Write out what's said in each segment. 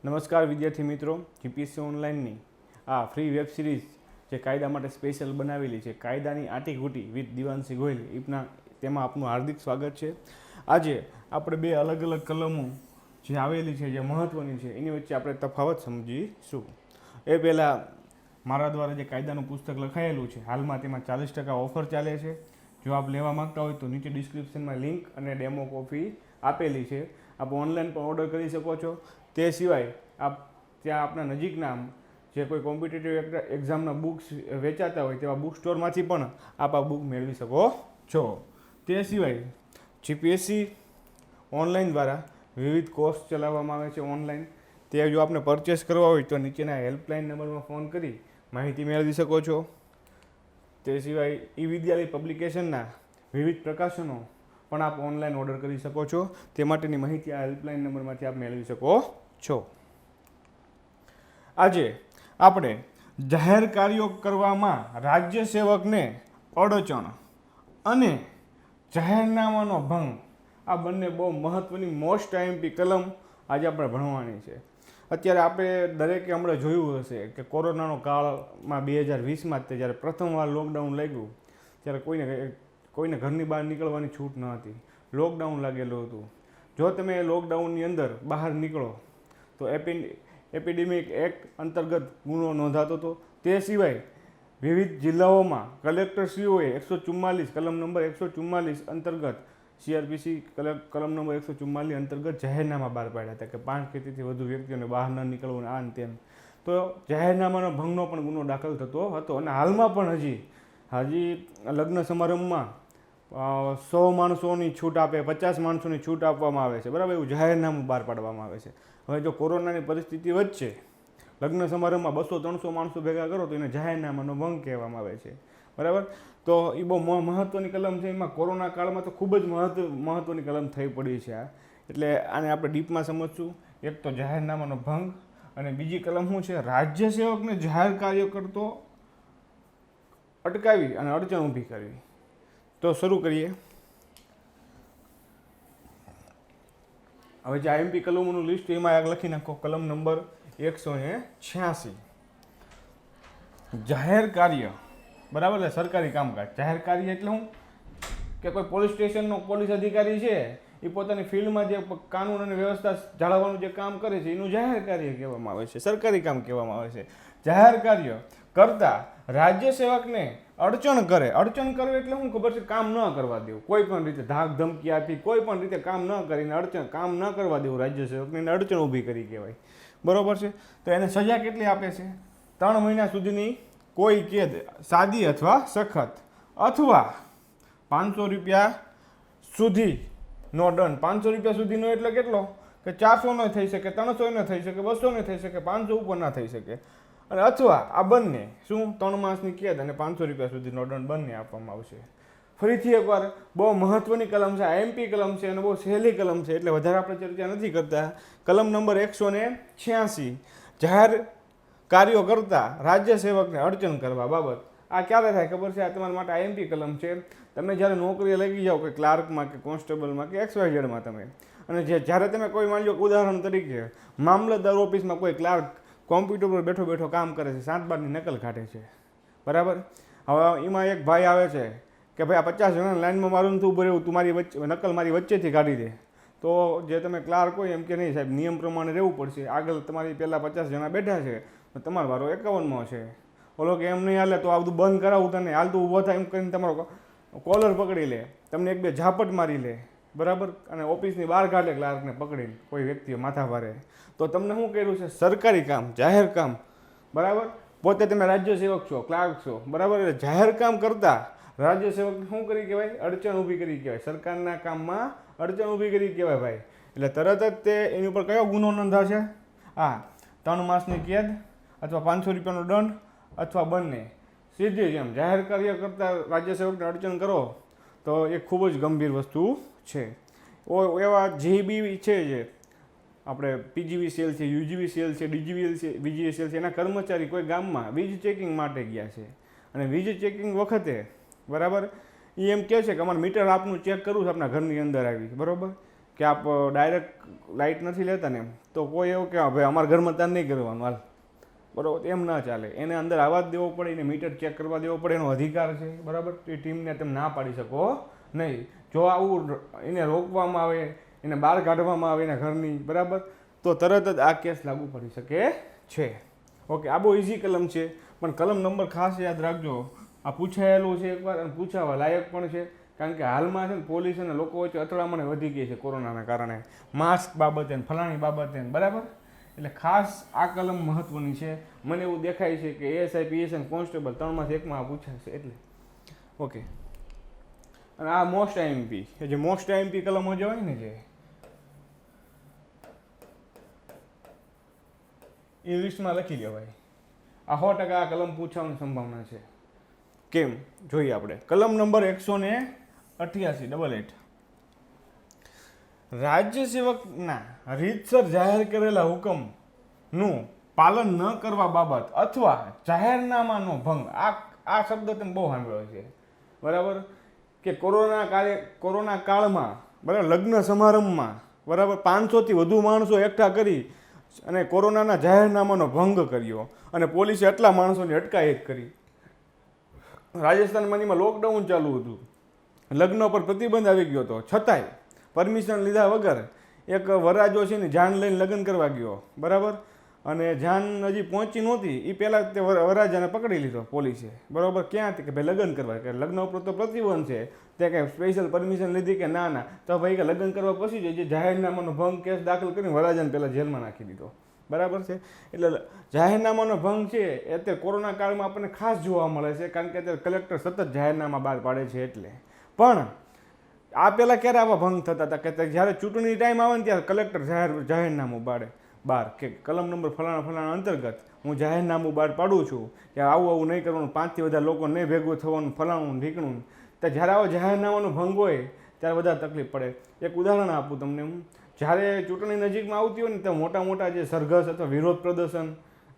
નમસ્કાર વિદ્યાર્થી મિત્રો, જીપીએસસી ઓનલાઈનની આ ફ્રી વેબ સિરીઝ જે કાયદા માટે સ્પેશિયલ બનાવેલી છે, કાયદાની આટીઘૂટી વિથ દિવાનસિંહ ગોહિલ, તેમાં આપનું હાર્દિક સ્વાગત છે. આજે આપણે બે અલગ અલગ કલમો જે આવેલી છે, જે મહત્ત્વની છે, એની વચ્ચે આપણે તફાવત સમજીશું. એ પહેલાં મારા દ્વારા જે કાયદાનું પુસ્તક લખાયેલું છે, હાલમાં તેમાં 40% ઓફર ચાલે છે. જો આપ લેવા માગતા હોય તો નીચે ડિસ્ક્રિપ્શનમાં લિંક અને ડેમો કોપી આપેલી છે. આપ ઓનલાઈન પણ ઓર્ડર કરી શકો છો. તે સિવાય આપ ત્યાં આપણા નજીકના જે કોઈ કોમ્પિટિટિવ એક્ઝામના બુક્સ વેચાતા હોય તેવા બુક સ્ટોરમાંથી પણ આપ આ બુક મેળવી શકો છો. તે સિવાય જીપીએસસી ઓનલાઈન દ્વારા વિવિધ કોર્સ ચલાવવામાં આવે છે ઓનલાઈન. તે જો આપને પરચેસ કરવા હોય તો નીચેના હેલ્પલાઇન નંબરમાં ફોન કરી માહિતી મેળવી શકો છો. તે સિવાય e-Vidhyalay પબ્લિકેશનના વિવિધ પ્રકાશનો પણ આપ ઓનલાઈન ઓર્ડર કરી શકો છો. તે માટેની માહિતી આ હેલ્પલાઇન નંબરમાંથી આપ મેળવી શકો છો. આજે આપણે જાહેર કાર્યો કરવામાં રાજ્ય સેવકને અડચણ અને જાહેરનામાનો ભંગ, આ બંને બહુ મહત્ત્વની મોસ્ટ આઈએમપી કલમ આજે આપણે ભણવાની છે. અત્યારે આપણે દરેકે હમણાં જોયું હશે કે કોરોનાનો કાળમાં 2020માં જ જ્યારે પ્રથમવાર લોકડાઉન લાગ્યું ત્યારે કોઈને ઘરની બહાર નીકળવાની છૂટ ન હતી. લોકડાઉન લાગેલું હતું. જો તમે લોકડાઉનની અંદર બહાર નીકળો તો એપિડેમિક એક્ટ અંતર્ગત ગુનો નોંધાતો હતો. તે સિવાય વિવિધ જિલ્લાઓમાં કલેક્ટરશ્રીઓએ 144 કલમ નંબર 144 અંતર્ગત CRPC કલમ નંબર 144 અંતર્ગત જાહેરનામા બહાર પાડ્યા હતા કે 5 કે તેથી વધુ વ્યક્તિઓને બહાર ન નીકળવું, આ ને તેમ. તો જાહેરનામાનો ભંગનો પણ ગુનો દાખલ થતો હતો. અને હાલમાં પણ હજી લગ્ન સમારંભમાં 100 માણસોની છૂટ આપે, 50 માણસોની છૂટ આપવામાં આવે છે, બરાબર, એવું જાહેરનામું બહાર પાડવામાં આવે છે. હવે જો કોરોનાની પરિસ્થિતિ વચ્ચે લગ્ન સમારંભમાં 200-300 માણસો ભેગા કરો તો એને જાહેરનામાનો ભંગ કહેવામાં આવે છે, બરાબર. તો એ બહુ મહત્ત્વની કલમ છે. એમાં કોરોના કાળમાં તો ખૂબ જ મહત્ત્વની કલમ થઈ પડી છે આ. એટલે આને આપણે ડીપમાં સમજશું. એક તો જાહેરનામાનો ભંગ અને બીજી કલમ શું છે, રાજ્ય સેવકને જાહેર કાર્ય કરતો અટકાવી અને અડચણ ઊભી કરવી. તો શરૂ કરીએ. હવે જે આઈએમપી કલમોનું લિસ્ટ એમાં આગ લખી નાખો. કલમ નંબર 186 જાહેર કાર્ય, બરાબર છે, સરકારી કામકાજ. જાહેર કાર્ય એટલે શું કે કોઈ પોલીસ સ્ટેશનનો પોલીસ અધિકારી છે, એ પોતાની ફિલ્ડમાં જે કાનૂન અને વ્યવસ્થા જાળવવાનું જે કામ કરે છે એનું જાહેર કાર્ય કહેવામાં આવે છે, સરકારી કામ કહેવામાં આવે છે. જાહેર કાર્ય કરતા રાજ્ય સેવકને અડચણ કરે એટલે શું ખબર છે, કામ ન કરવા દેવું, કોઈ પણ રીતે ધાક ધમકી આપી કોઈ પણ રીતે કામ ન કરીને કામ ન કરવા દેવું રાજ્ય સેવકને, એને અડચણ ઊભી કરી કહેવાય, બરોબર છે. તો એને સજા કેટલી આપે છે? 3 મહિના સુધીની કોઈ કેદ, સાદી અથવા સખત, અથવા 500 રૂપિયા સુધીનો દંડ. 500 રૂપિયા સુધીનો એટલે કેટલો કે 400 ન થઈ શકે, 300 ન થઈ શકે, 200 ન થઈ શકે, 500 ઉપર ના થઈ શકે. અને અથવા આ બંને શું 3 માસની કેદ અને 500 રૂપિયા સુધીનો દંડ બંને આપવામાં આવશે. ફરીથી એકવાર બહુ મહત્ત્વની કલમ છે, આઈએમપી કલમ છે અને બહુ સહેલી કલમ છે, એટલે વધારે આપણે ચર્ચા નથી કરતા. કલમ નંબર 186 જાહેર કાર્યો કરતા રાજ્ય સેવકને અડચણ કરવા બાબત. આ ક્યારે થાય ખબર છે? આ તમારા માટે આઈએમપી કલમ છે. તમે જ્યારે નોકરીએ લાગી જાઓ કે ક્લાર્કમાં કે કોન્સ્ટેબલમાં કે XYZમાં તમે, અને જ્યારે તમે કોઈ માની લો ઉદાહરણ તરીકે મામલતદાર ઓફિસમાં કોઈ ક્લાર્ક કોમ્પ્યુટર પર બેઠો બેઠો કામ કરે છે, 7/12ની નકલ કાઢે છે, બરાબર. હવે એમાં એક ભાઈ આવે છે કે ભાઈ આ 50 જણાની લાઈનમાં મારું નથી ઊભું રહેવું, તું મારી નકલ મારી વચ્ચેથી કાઢી દે. તો જે તમે ક્લાર્ક હોય એમ કે નહીં સાહેબ, નિયમ પ્રમાણે રહેવું પડશે, આગળ તમારી પહેલાં 50 જણા બેઠા છે, તમારો વારો 51મો છે. ઓલો કે એમ નહીં હાલે તો આ બધું બંધ કરાવું તને, હાલ તું ઊભો થાય એમ કરીને તમારો કોલર પકડી લે, તમને 1-2 ઝાપટ મારી લે, બરાબર, અને ઓફિસની બહાર કાઢે ક્લાર્કને પકડીને કોઈ વ્યક્તિએ માથા ભારે. તો તમને શું કર્યું છે? સરકારી કામ, જાહેર કામ, બરાબર. પોતે તમે રાજ્ય સેવક છો, ક્લાર્ક છો, બરાબર. એટલે જાહેર કામ કરતા રાજ્ય સેવકને શું કરી કહેવાય? અડચણ ઊભી કરી કહેવાય. સરકારના કામમાં અડચણ ઊભી કરી કહેવાય ભાઈ. એટલે તરત જ તે એની ઉપર કયો ગુનો નોંધાશે? 3 માસની કેદ અથવા 500 રૂપિયાનો દંડ અથવા બંને. સીધી જેમ જાહેર કાર્ય કરતા રાજ્ય સેવકને અડચણ કરો તો એ ખૂબ જ ગંભીર વસ્તુ છે. એવા જીબી છે, જે આપણે PGVCL છે, UGVCL છે, DGVCL છે, એના કર્મચારી કોઈ ગામમાં વીજ ચેકિંગ માટે ગયા છે અને વીજ ચેકિંગ વખતે, બરાબર, એ એમ કહે છે કે અમારે મીટર આપનું ચેક કરવું છે આપણા ઘરની અંદર આવી, બરાબર, કે આપ ડાયરેક્ટ લાઇટ નથી લેતા ને એમ, તો કોઈ એવું કે ભાઈ અમારા ઘરમાં તાર નહીં કરવાનું હાલ, બરાબર, એમ ના ચાલે. એને અંદર આવવા જ દેવો પડે, એને મીટર ચેક કરવા દેવો પડે, એનો અધિકાર છે, બરાબર. એ ટીમને તમે ના પાડી શકો નહીં. જો આવું એને રોકવામાં આવે, એને બહાર કાઢવામાં આવે એના ઘરની, બરાબર, તો તરત જ આ કેસ લાગુ પડી શકે છે. ઓકે, આ બહુ ઇઝી કલમ છે, પણ કલમ નંબર ખાસ યાદ રાખજો. આ પૂછાયેલું છે એકવાર અને પૂછાવા લાયક પણ છે, કારણ કે હાલમાં છે ને પોલીસ અને લોકો વચ્ચે અથડામણ વધી ગઈ છે કોરોનાના કારણે, માસ્ક બાબતે ને ફલાણી બાબતે, બરાબર. એટલે ખાસ આ કલમ મહત્વની છે. મને એવું દેખાય છે કે એએસઆઈ, પીએસઆઈ, કોન્સ્ટેબલ 3માંથી 1માં આ પૂછાશે એટલે. ઓકે, અને આ મોસ્ટ આઈએમપી, જે મોસ્ટ આઈએમપી કલમો જે હોય ને, જે એ લિસ્ટમાં લખી લેવાય. આ 100% આ કલમ પૂછવાની સંભાવના છે. કેમ જોઈએ આપણે. કલમ નંબર 188 રાજ્ય સેવકના રીતસર જાહેર કરેલા હુકમનું પાલન ન કરવા બાબત અથવા જાહેરનામાનો ભંગ. આ શબ્દ તમે બહુ સાંભળ્યો છે, બરાબર, કે કોરોના કાળમાં, બરાબર, લગ્ન સમારંભમાં, બરાબર, 500થી વધુ માણસો એકઠા કરી અને કોરોનાના જાહેરનામાનો ભંગ કર્યો અને પોલીસે આટલા માણસોની અટકાયત કરી. રાજસ્થાનમાં લોકડાઉન ચાલુ હતું, લગ્ન પર પ્રતિબંધ આવી ગયો હતો, છતાંય પરમિશન લીધા વગર એક વરાજો છે ને જાન લઈને લગ્ન કરવા ગયો, બરાબર, અને જાન હજી પહોંચી નહોતી એ પહેલાં તે વરાજાને પકડી લીધો પોલીસે, બરાબર. ક્યાંથી કે ભાઈ લગ્ન કરવા, કે લગ્ન ઉપર તો પ્રતિબંધ છે, તે કંઈ સ્પેશિયલ પરમિશન લીધી કે ના, તો ભાઈ કે લગ્ન કરવા પછી જે જાહેરનામાનો ભંગ કેસ દાખલ કરીને વરાજાને પહેલાં જેલમાં નાખી દીધો, બરાબર છે. એટલે જાહેરનામાનો ભંગ છે એ અત્યારે કોરોના કાળમાં આપણને ખાસ જોવા મળે છે, કારણ કે અત્યારે કલેક્ટર સતત જાહેરનામા બહાર પાડે છે. એટલે પણ આ પહેલાં ક્યારે આવા ભંગ થતા હતા કે જ્યારે ચૂંટણી ટાઈમ આવે ને ત્યારે કલેક્ટર જાહેરનામું બહાર કે કલમ નંબર ફલાણા અંતર્ગત હું જાહેરનામું બહાર પાડું છું કે આવું નહીં કરવાનું, 5થી વધારે લોકો નહીં ભેગું થવાનું, ફલાણું ઢીકણું. તો જ્યારે આવો જાહેરનામાનો ભંગ હોય ત્યારે વધારે તકલીફ પડે. એક ઉદાહરણ આપું તમને હું. જ્યારે ચૂંટણી નજીકમાં આવતી હોય ને તો મોટા જે સરઘસ અથવા વિરોધ પ્રદર્શન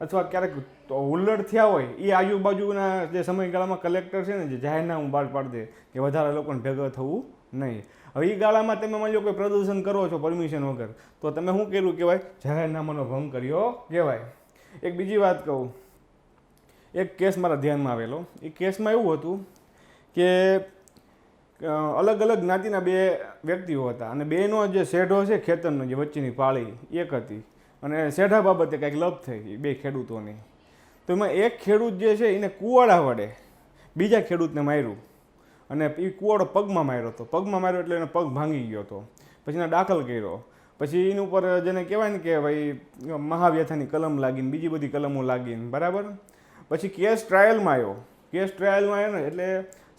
અથવા ક્યારેક હુલ્લડ થયા હોય એ આજુબાજુના જે સમયગાળામાં કલેક્ટર છે ને જે જાહેરનામું બહાર પાડી દે કે વધારે લોકોને ભેગા થવું નહીં. હવે એ ગાળામાં તમે માની લો કોઈ પ્રદર્શન કરો છો પરમિશન વગર, તો તમે શું કર્યું કહેવાય? જાહેરનામાનો ભંગ કર્યો કહેવાય. એક બીજી વાત કહું, એક કેસ મારા ધ્યાનમાં આવેલો. એ કેસમાં એવું હતું કે અલગ અલગ જ્ઞાતિના 2 વ્યક્તિઓ હતા અને બેનો જે શેઢો છે ખેતરનો જે વચ્ચેની પાળી એક હતી અને શેઢા બાબતે કંઈક લપ થઈ 2 ખેડૂતોની. તો એમાં એક ખેડૂત જે છે એને કુવાડા વડે બીજા ખેડૂતને માર્યું અને એ કુવાડો પગમાં માર્યો હતો. પગમાં માર્યો એટલે એને પગ ભાંગી ગયો હતો. પછી એને દાખલ કર્યો. પછી એની ઉપર જેને કહેવાય ને કે ભાઈ મહાવ્યથાની કલમ લાગીને બીજી બધી કલમો લાગીને, બરાબર. પછી કેસ ટ્રાયલમાં આવ્યો. કેસ ટ્રાયલમાં આવ્યો ને એટલે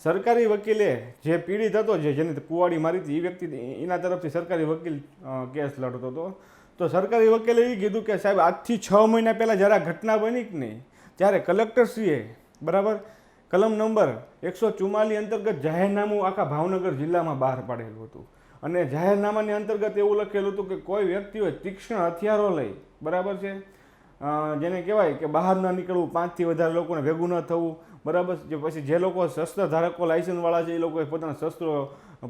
સરકારી વકીલે જે પીડિત હતો, જેને કુવાડી મારી હતી એ વ્યક્તિ, એના તરફથી સરકારી વકીલ કેસ લડતો હતો. તો સરકારી વકીલે એ કીધું કે સાહેબ આજથી 6 મહિના પહેલાં જ્યારે આ ઘટના બની કે નહીં ત્યારે કલેક્ટરશ્રીએ, બરાબર, કલમ નંબર 144 અંતર્ગત જાહેરનામું આખા ભાવનગર જિલ્લામાં બહાર પાડેલું હતું. અને જાહેરનામાની અંતર્ગત એવું લખેલું હતું કે કોઈ વ્યક્તિઓએ તીક્ષ્ણ હથિયારો લઈ, બરાબર છે, જેને કહેવાય કે બહાર ન નીકળવું, 5થી વધારે લોકોને ભેગું ન થવું, બરાબર. પછી જે લોકો શસ્ત્ર ધારકો લાયસન્સવાળા છે એ લોકોએ પોતાના શસ્ત્રો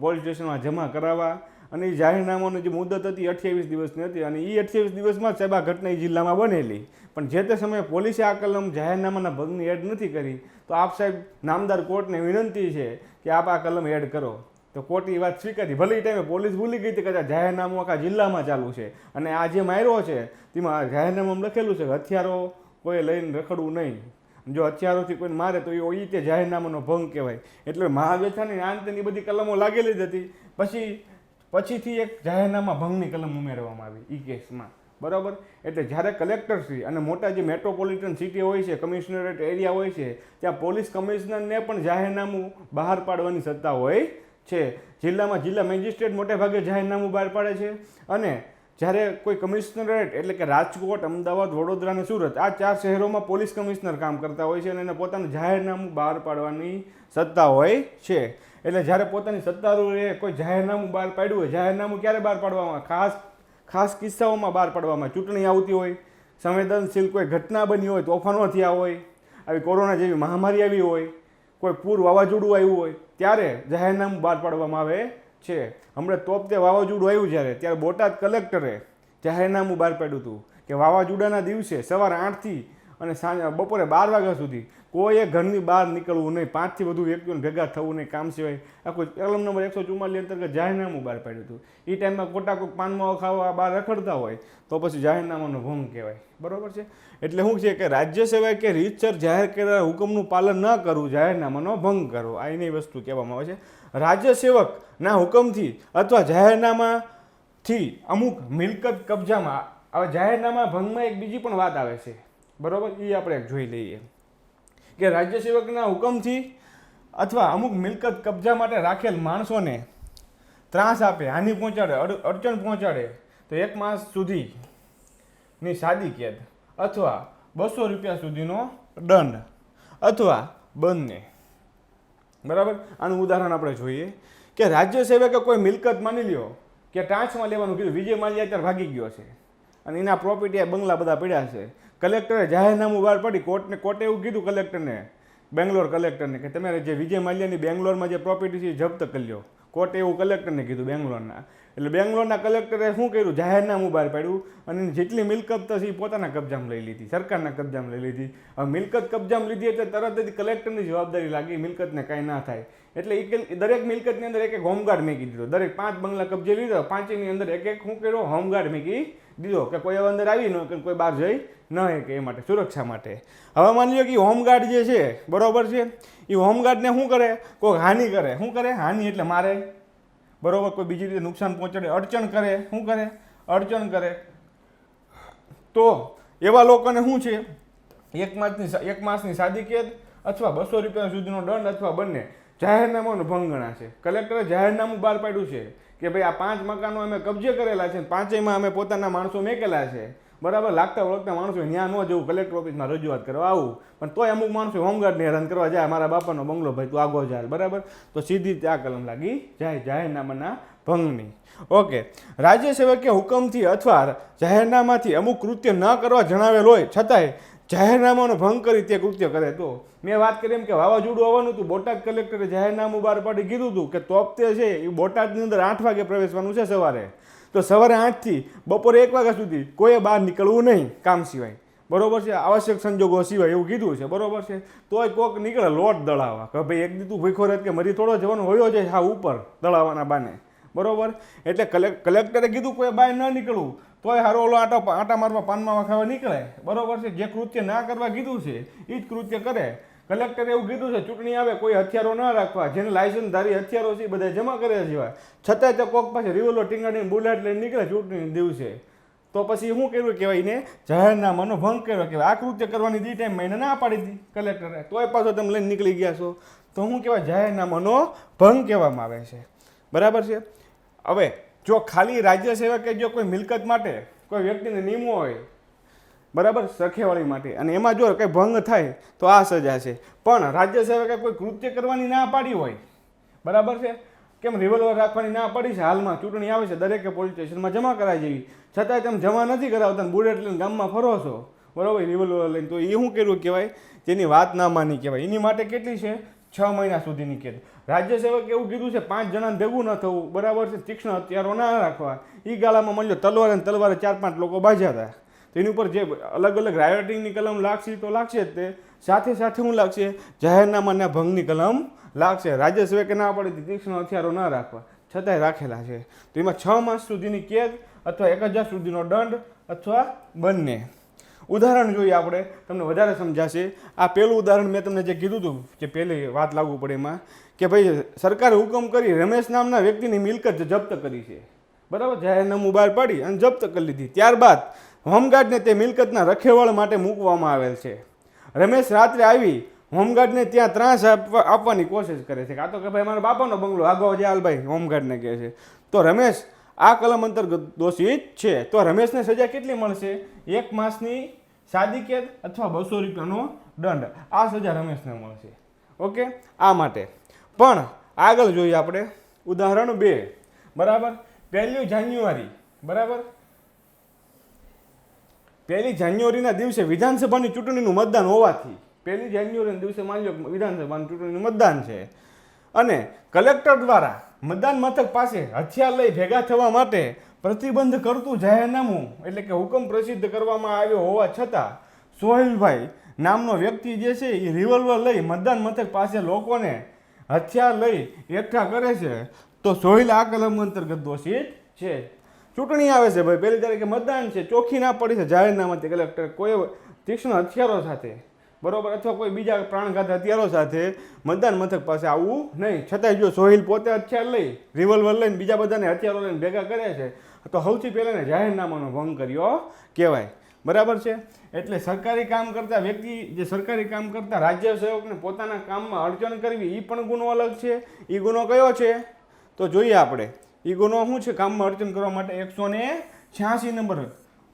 પોલીસ સ્ટેશનમાં જમા કરાવવા. અને એ જાહેરનામાની જે મુદત હતી 28 દિવસની હતી અને એ 28 દિવસમાં સાહેબ આ ઘટના એ જિલ્લામાં બનેલી. પણ જે તે સમયે પોલીસે આ કલમ જાહેરનામાના ભંગની એડ નથી કરી. તો આપ સાહેબ નામદાર કોર્ટને વિનંતી છે કે આપ આ કલમ એડ કરો. તો કોર્ટે એ વાત સ્વીકારી. ભલે એ ટાઈમે પોલીસ ભૂલી ગઈ હતી કે આ જાહેરનામું આખા જિલ્લામાં ચાલુ છે અને આ જે માર્યો છે તેમાં જાહેરનામામાં લખેલું છે કે હથિયારો કોઈ લઈને રખડવું નહીં. જો હથિયારોથી કોઈને મારે તો એ રીતે જાહેરનામાનો ભંગ કહેવાય. એટલે મહાવ્યથાની આંતની બધી કલમો લાગેલી જ હતી. પછીથી એક જાહેરનામા ભંગની કલમ ઉમેરવામાં આવી એ કેસમાં, બરાબર. એટલે જ્યારે કલેક્ટરશ્રી અને મોટા જે મેટ્રોપોલિટન સિટી હોય છે, કમિશનરેટ એરિયા હોય છે, ત્યાં પોલીસ કમિશનરને પણ જાહેરનામું બહાર પાડવાની સત્તા હોય છે. જિલ્લામાં જિલ્લા મેજિસ્ટ્રેટ મોટે ભાગે જાહેરનામું બહાર પાડે છે. અને જ્યારે કોઈ કમિશનરેટ એટલે કે રાજકોટ, અમદાવાદ, વડોદરા અને સુરત આ 4 શહેરોમાં પોલીસ કમિશનર કામ કરતા હોય છે અને એને પોતાનું જાહેરનામું બહાર પાડવાની સત્તા હોય છે. એટલે જ્યારે પોતાની સત્તારૂએ કોઈ જાહેરનામું બહાર પાડ્યું હોય, જાહેરનામું ક્યારે બહાર પાડવામાં? ખાસ કિસ્સાઓમાં બહાર પાડવામાં. ચૂંટણી આવતી હોય, સંવેદનશીલ કોઈ ઘટના બની હોય, તોફાનો થયા હોય, આવી કોરોના જેવી મહામારી આવી હોય, કોઈ પૂર વાવાઝોડું આવ્યું હોય ત્યારે જાહેરનામું બહાર પાડવામાં આવે છે. હમણાં તોપતે વાવાઝોડું આવ્યું જ્યારે ત્યારે બોટાદ કલેક્ટરે જાહેરનામું બહાર પાડ્યું હતું કે વાવાઝોડાના દિવસે સવારે 8થી અને બપોરે 12 વાગ્યા સુધી કોઈએ ઘરની બહાર નીકળવું નહીં, 5થી વધુ વ્યક્તિઓને ભેગા થવું નહીં કામ સિવાય. આ કોઈ કલમ નંબર 144 અંતર્ગત જાહેરનામું બહાર પાડ્યું હતું. એ ટાઈમમાં ખોટા કોઈ પાનમાં ખાવા બહાર રખડતા હોય તો પછી જાહેરનામાનો ભંગ કહેવાય. બરોબર છે. એટલે શું છે કે રાજ્ય સેવાય કે રીતસર જાહેર કરેલા હુકમનું પાલન ન કરવું, જાહેરનામાનો ભંગ કરવો, આ એની વસ્તુ કહેવામાં આવે છે. રાજ્ય સેવકના હુકમથી અથવા જાહેરનામાથી અમુક મિલકત કબજામાં, હવે જાહેરનામા ભંગમાં એક બીજી પણ વાત આવે છે. બરોબર, એ આપણે જોઈ લઈએ કે રાજ્ય સેવકના હુકમથી અથવા અમુક મિલકત કબજા માટે રાખેલ માણસોને ત્રાસ આપે, હાનિ પહોંચાડે, અડચણ પહોંચાડે તો 1 માસ સુધીની સાદી કેદ અથવા 200 રૂપિયા સુધીનો દંડ અથવા બંને. બરાબર, આનું ઉદાહરણ આપણે જોઈએ કે રાજ્ય સેવકે કોઈ મિલકત માની લ્યો કે ટ્રાન્સમાં લેવાનું કીધું, વિજય માલ્યા અત્યારે ભાગી ગયો છે અને એના પ્રોપર્ટી બંગલા બધા પડ્યા છે. કલેક્ટરે જાહેરનામું બહાર પાડી, કોર્ટે એવું કીધું કલેક્ટરને, બેંગ્લોર કલેક્ટરને કે તમે જે વિજય માલ્યાની બેંગ્લોરમાં જે પ્રોપર્ટી છે એ જપ્ત કરી લો. કોર્ટે એવું કલેક્ટરને કીધું બેંગ્લોરના. એટલે બેંગ્લોરના કલેક્ટરે શું કર્યું, જાહેરનામું બહાર પાડ્યું અને જેટલી મિલકત છે એ પોતાના કબજામાં લઈ લીધી, સરકારના કબજામાં લઈ લીધી. હવે મિલકત કબજામાં લીધી એટલે તરત જ કલેક્ટરની જવાબદારી લાગી મિલકતને કાંઈ ના થાય. એટલે એ દરેક મિલકતની અંદર એક હોમગાર્ડ મૂકી દીધો. દરેક 5 બંગલા કબજે લીધો, 5ની અંદર એક શું કર્યો, હોમગાર્ડ મૂકી દીધો કે કોઈ અંદર આવી ન કે કોઈ બહાર જઈ ન કે એ માટે, સુરક્ષા માટે. હવે માની લો કે હોમગાર્ડ જે છે, બરોબર છે, એ હોમગાર્ડને શું કરે, કોઈ હાનિ કરે. શું કરે? હાનિ એટલે મારે, બરોબર, કોઈ બીજી રીતે નુકસાન પહોંચાડે, અડચણ કરે. શું કરે? અડચણ કરે. તો એવા લોકોને શું છે, 1 માસની સાદી કેદ અથવા 200 રૂપિયા સુધીનો દંડ અથવા બંને. જાહેરનામાનો ભંગ ગણાશે. કલેક્ટરે જાહેરનામું બહાર પાડ્યું છે કે ભાઈ આ 5 મકાનો અમે કબજે કરેલા છે, 5એયમાં અમે પોતાના માણસો મેકેલા છે. બરાબર, લાગતા વળગતા માણસો ત્યાં ન જવું, કલેક્ટર ઓફિસમાં રજૂઆત કરવા આવું, પણ તોય અમુક માણસો હોમગાર્ડને હેરાન કરવા જાય, મારા બાપાનો બંગલો ભાઈ તું આગો જાય. બરાબર, તો સીધી ત્યાં કલમ લાગી જાય જાહેરનામાના ભંગની. ઓકે, રાજ્ય સેવકે હુકમથી અથવા જાહેરનામાથી અમુક કૃત્ય ન કરવા જણાવેલ હોય છતાંય જાહેરનામાનો ભંગ કરી તે કૃત્ય કરે તો. મેં વાત કરી એમ કે વાવાઝોડું આવવાનું હતું, બોટાદ કલેક્ટરે જાહેરનામું બહાર પાડી કીધું હતું કે તોપતે છે એ બોટાદની અંદર 8 વાગે પ્રવેશવાનું છે સવારે. તો સવારે 8થી બપોરે 1 વાગ્યા સુધી કોઈએ બહાર નીકળવું નહીં કામ સિવાય. બરોબર છે, આવશ્યક સંજોગો સિવાય એવું કીધું છે. બરોબર છે, તોય કોક નીકળે લોટ દળાવવા કે ભાઈ એક દીધું ભૂખો રહેત કે મરી થોડો જવાનું હોયો જાય હા ઉપર દળાવવાના બાને. બરોબર, એટલે કલેક્ટરે કીધું કોઈ બહાર ન નીકળવું, તોય હારો ઓલો આટા મારવા પાનમાં ખાવા નીકળે. બરોબર છે, જે કૃત્ય ના કરવા કીધું છે એ જ કૃત્ય કરે. કલેક્ટરે એવું કીધું છે ચૂંટણી આવે કોઈ હથિયારો ના રાખવા, જેને લાયસન્સધારી હથિયારો છે એ બધા જમા કરે છે, છતાંય તો કોક પાસે રિવોલ્વર ટીંગાડીને બુલેટ લઈને નીકળે ચૂંટણી દિવસે. તો પછી શું કર્યું કહેવાય, એને જાહેરનામાનો ભંગ કર્યો કહેવાય. આ કૃત્ય કરવાની દી ટાઈમમાં એને ના પાડી હતી કલેક્ટરે, તોય પાછો તમે લઈને નીકળી ગયા છો, તો શું કહેવાય, જાહેરનામાનો ભંગ કહેવામાં આવે છે. બરાબર છે. હવે જો ખાલી રાજ્ય સેવકે જો કોઈ મિલકત માટે કોઈ વ્યક્તિને નિયમો હોય, બરાબર, સરખેવાળી માટે, અને એમાં જો કંઈ ભંગ થાય તો આ સજા છે. પણ રાજ્ય સેવકે કોઈ કૃત્ય કરવાની ના પાડી હોય, બરાબર છે, કેમ રિવોલ્વર રાખવાની ના પડી છે, હાલમાં ચૂંટણી આવે છે, દરેકે પોલીસ સ્ટેશનમાં જમા કરાવી જેવી, છતાંય તમે જમા નથી કરાવતા, બુલેટ લઈને ગામમાં ફરો છો, બરાબર, રિવોલ્વર લઈને, તો એ શું કર્યું કહેવાય, તેની વાત ના માની કહેવાય. એની માટે કેટલી છે, 6 મહિના સુધીની કેદ. રાજ્ય સેવકે એવું કીધું છે 5 જણાને ભેગું ન થવું, બરાબર છે, તીક્ષ્ણ હથિયારો ના રાખવા. એ ગાળામાં માની લો તલવારે 4-5 લોકો બાજ્યા હતા, તો એની ઉપર જે અલગ અલગ રાયોટિંગની કલમ લાગશે તો લાગશે જ, તે સાથે સાથે શું લાગશે, જાહેરનામાના ભંગની કલમ લાગશે. રાજ્ય સેવકે ના પડી તીક્ષ્ણ હથિયારો ના રાખવા, છતાંય રાખેલા છે. તો એમાં 6 માસ સુધીની કેદ અથવા 1000 સુધીનો દંડ અથવા બંને. ઉદાહરણ જોઈએ આપણે, તમને વધારે સમજાશે. આ પહેલું ઉદાહરણ મેં તમને જે કીધું હતું કે પહેલી વાત લાગુ પડે એમાં કે ભાઈ સરકારે હુકમ કરી રમેશ નામના વ્યક્તિની મિલકત જપ્ત કરી છે. બરાબર, જાહેરનામું બહાર પાડી અને જપ્ત કરી લીધી. ત્યારબાદ હોમગાર્ડને તે મિલકતના રખેવાળ માટે મૂકવામાં આવેલ છે. રમેશ રાત્રે આવી હોમગાર્ડને ત્યાં ત્રાસ આપવાની કોશિશ કરે છે, કાં તો કે ભાઈ મારા બાપાનો બંગલો આગો જાલ ભાઈ, હોમગાર્ડને કહે છે. તો રમેશ આ કલમ અંતર્ગત દોષિત છે. તો રમેશને સજા કેટલી મળશે, 1 માસની સાદી કેદ અથવા 200 રૂપિયાનો દંડ. આ સજા રમેશને મળશે. ઓકે, આ માટે. પણ આગળ જોઈએ આપણે ઉદાહરણ 2. બરાબર, 1 જાન્યુઆરી, બરાબર, 1 જાન્યુઆરીના દિવસે વિધાનસભાની ચૂંટણીનું મતદાન હોવાથી 1 જાન્યુઆરીના દિવસે માની લો વિધાનસભાની ચૂંટણીનું મતદાન છે અને કલેક્ટર દ્વારા મતદાન મથક પાસે હથિયાર લઈ ભેગા થવા માટે પ્રતિબંધ કરતું જાહેરનામું એટલે કે હુકમ પ્રસિદ્ધ કરવામાં આવ્યો હોવા છતાં સોહેલભાઈ નામનો વ્યક્તિ જે છે એ રિવોલ્વર લઈ મતદાન મથક પાસે લોકોને હથિયાર લઈ એકઠા કરે છે, તો સોહેલ આ કલમ અંતર્ગત દોષિત છે. ચૂંટણી આવે છે ભાઈ, 1 તારીખે મતદાન છે, ચોખ્ખી ના પડી છે જાહેરનામાથી કલેક્ટર કોઈ તીક્ષ્ણ હથિયારો સાથે, બરોબર, અથવા કોઈ બીજા પ્રાણઘાત હથિયારો સાથે મતદાન મથક પાસે આવવું નહીં. છતાંય જો સોહેલ પોતે હથિયાર લઈ રિવોલ્વર લઈને બીજા બધાને હથિયારો લઈને ભેગા કરે છે, તો સૌથી પહેલાં ને જાહેરનામાનો ભંગ કર્યો કહેવાય. બરાબર છે. એટલે સરકારી કામ કરતા વ્યક્તિ, જે સરકારી કામ કરતા રાજ્ય સેવકને પોતાના કામમાં અડચણ કરવી, એ પણ ગુનો અલગ છે. એ ગુનો કયો છે તો જોઈએ આપણે. એ ગુનો શું છે? કામમાં અડચણ કરવા માટે 186 નંબર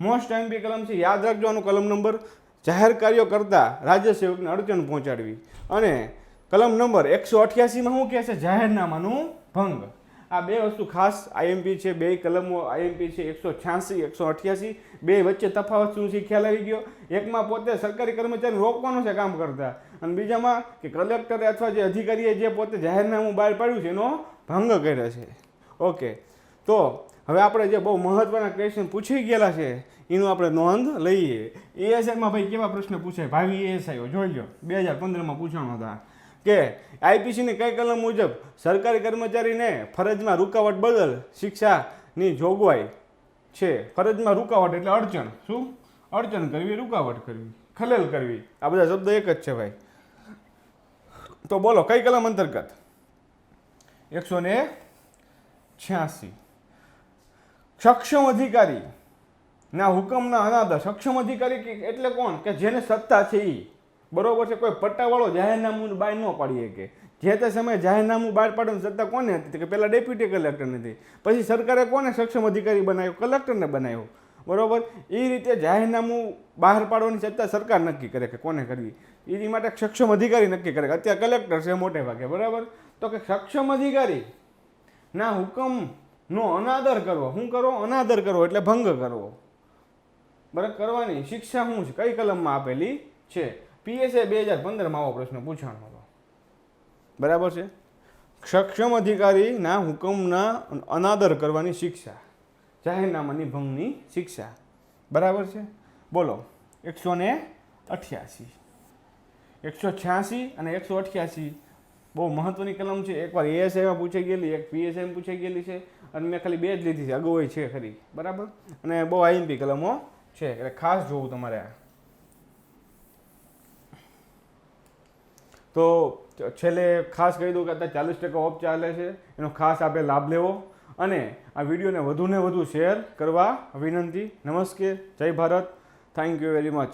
મોસ્ટ એમપી કલમ છે, યાદ રાખજો આનો કલમ નંબર. જાહેર કાર્યો કરતા રાજ્ય સેવકને અડચણ પહોંચાડવી. અને કલમ નંબર 188માં શું કહે છે? જાહેરનામાનું ભંગ. આ બે વસ્તુ ખાસ આઈએમપી છે, બે કલમો આઈએમપી છે, 186 188, બે વચ્ચે તફાવત શું છે ખ્યાલ આવી ગયો. એકમાં પોતે સરકારી કર્મચારી રોકવાનું છે કામ કરતા, અને બીજામાં કે કલેક્ટરે અથવા જે અધિકારીએ જે પોતે જાહેરનામું બહાર પાડ્યું છે એનો ભંગ કર્યો છે. ઓકે, તો હવે આપણે જે બહુ મહત્વના ક્વેશ્ચન પૂછી ગયેલા છે એનું આપણે નોંધ લઈએ. એએસઆઈમાં ભાઈ કેવા પ્રશ્ન પૂછાય? ભાવિ એએસઆઈઓ જોઈ લો, 2015માં પૂછાણો હતા કે આઈપીસીની કઈ કલમ મુજબ સરકારી કર્મચારીને ફરજમાં રૂકાવટ બદલ શિક્ષાની જોગવાઈ છે? ફરજમાં રૂકાવટ એટલે અડચણ. શું? અડચણ કરવી, રૂકાવટ કરવી, ખલેલ કરવી, આ બધા શબ્દ એક જ છે ભાઈ. તો બોલો કઈ કલમ અંતર્ગત? 186. સક્ષમ અધિકારી ના હુકમના અનાદર. સક્ષમ અધિકારી એટલે કોણ? કે જેને સત્તા છે એ, બરોબર છે. કોઈ પટ્ટાવાળો જાહેરનામું બહાર ન પાડી શકે. જે તે સમયે જાહેરનામું બહાર પાડવાની સત્તા કોને હતી? કે પહેલાં ડેપ્યુટી કલેક્ટર નથી, પછી સરકારે કોને સક્ષમ અધિકારી બનાવ્યો? કલેક્ટરને બનાવ્યો, બરોબર. એ રીતે જાહેરનામું બહાર પાડવાની સત્તા સરકાર નક્કી કરે કે કોને કરવી, એ માટે સક્ષમ અધિકારી નક્કી કરે. અત્યારે કલેક્ટર છે મોટે ભાગે, બરાબર. તો કે સક્ષમ અધિકારી ના હુકમનો અનાદર કરવો. શું કરવો? અનાદર કરવો એટલે ભંગ કરવો. બરાબર. કરવાની શિક્ષા શું છે? કઈ કલમમાં આપેલી છે? PSI 2015માં આવો પ્રશ્ન પૂછાણો હતો. બરાબર છે. સક્ષમ અધિકારીના હુકમના અનાદર કરવાની શિક્ષા, જાહેરનામાની ભંગની શિક્ષા. બરાબર છે. બોલો 188, 186 અને 188 બહુ મહત્વની કલમ છે. એકવાર એએસઆઈમાં પૂછાઈ ગયેલી, એક PSIમાં પૂછાઈ ગયેલી છે, અને મેં ખાલી 2 જ લીધી છે, અગાઉ છે ખરી. બરાબર. અને બહુ આઈએમપી કલમો છે, એટલે ખાસ જોવું તમારે. તો છેલ્લે ખાસ કહી દઉં કે અત્યારે 40% ઓફ ચાલે છે, એનો ખાસ આપણે લાભ લેવો અને આ વિડીયોને વધુને વધુ શેર કરવા વિનંતી. નમસ્તે, જય Bharat, thank you very much.